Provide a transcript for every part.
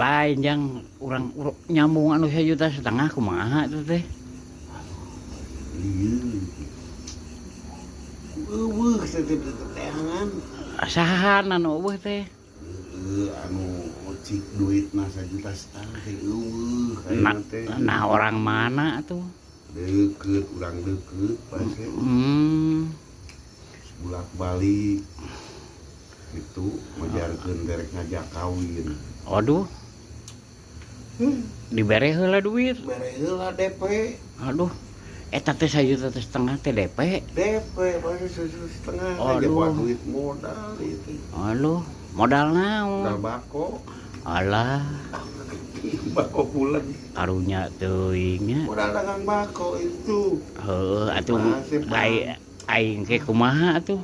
Lain yang urang nyambung anu 1,5 juta kumaha tuh teh? Ieu. Eueuh setiap teteangan. Sahan anu eueuh teh? Anu cik duitna 1,5 juta teh eueuh Nah, ayeuna teh. nah orang mana tuh? Deukeut urang deukeut pase. Bolak-balik itu ngajarkeun derek ngajak kawin. Aduh. Dibere heula duit. Bere heula DP. Aduh. Eta teh 1,5 juta teh DP. DP pasti 1,5 aja Aduh. buat duit modal itu. Aduh, modal naon? Modal bako. Alah, Bako bulan. karunya teuing nya. Modal dagang bako itu. Heueuh atuh Nasib, aing ke kumaha atuh?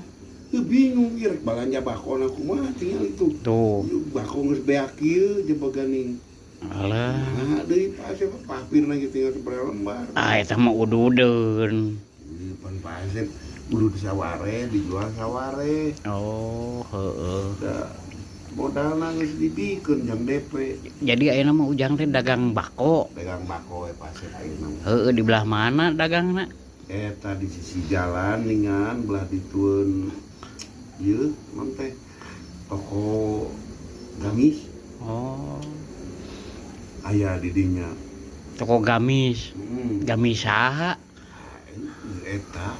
Bingung ieu rek balanja bako na kumaha tinggal itu. Tuh. Bako geus beak ieu jeboganing. Alah. Nah, deui pase papirna ge tinggal sabaraha lembar. Eta mah ududeun. Ieu pan pase kudu disaware, dijual saware. Oh, heueuh. Da modalna geus dibikeun jang DP. Jadi ayeuna mah Ujang teh dagang bako. Dagang bako we pase ayeuna. Heueuh di belah mana dagangna? Eta di sisi jalan ningan belah ditueun ieu naon teh toko gamis Oh, aya di dinya. toko gamis. Gamis saha? Eta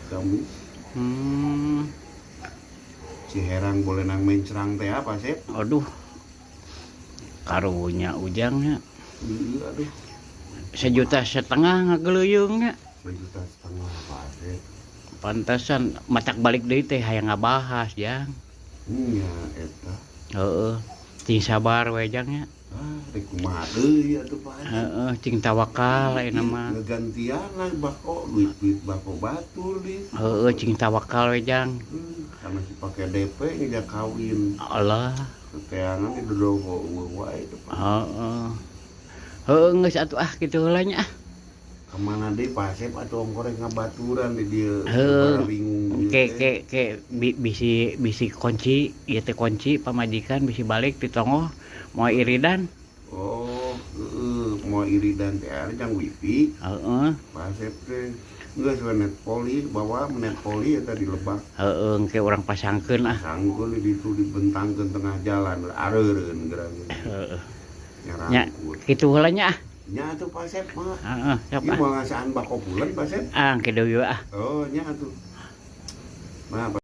gamis Hmm. Ciherang boleh nang mencrang teh apa sih? Aduh. Karunya Ujangnya Ieu aduh 1,5 juta ngageleyeungnya. 1,5 juta apa sih? Pantesan macak balik deui teh hayang ngabahas, Jang. Nya eta. Heeh. Cing sabar we Jang nya. Rek kumaha deui atuh Pak. Heeh, cing tawakal ayeuna mah. Ngegantian bako duit bako batur di. Heeh, cing tawakal we Jang. Karena si pakai DP ngejak kawin. Allah. Teteangan di dodoho wae itu Pak. Heeh. Heeh geus atuh kitu heula nya ah. Kemana deh pasep atau om korek ngabaturan di dia bingung ke bisi kunci ieu teh kunci pamajikan bisi balik di tongoh moal iridan. Oh mau iridan teh jang wifi Heeh. pasep teh geus net poli bawa net poli eta di Lebak. Heeh engke urang pasangkeun ah. Sanggul di ditu dibentangkeun tengah jalan areureun gerangan. Heeh. Nya kitu heula nya ah. Nya atuh pasep mah. Heeh, siap Ieu ah. mau ngasaan bako bulan pasep. Ah, ke deui ah. Oh nya atuh. Nah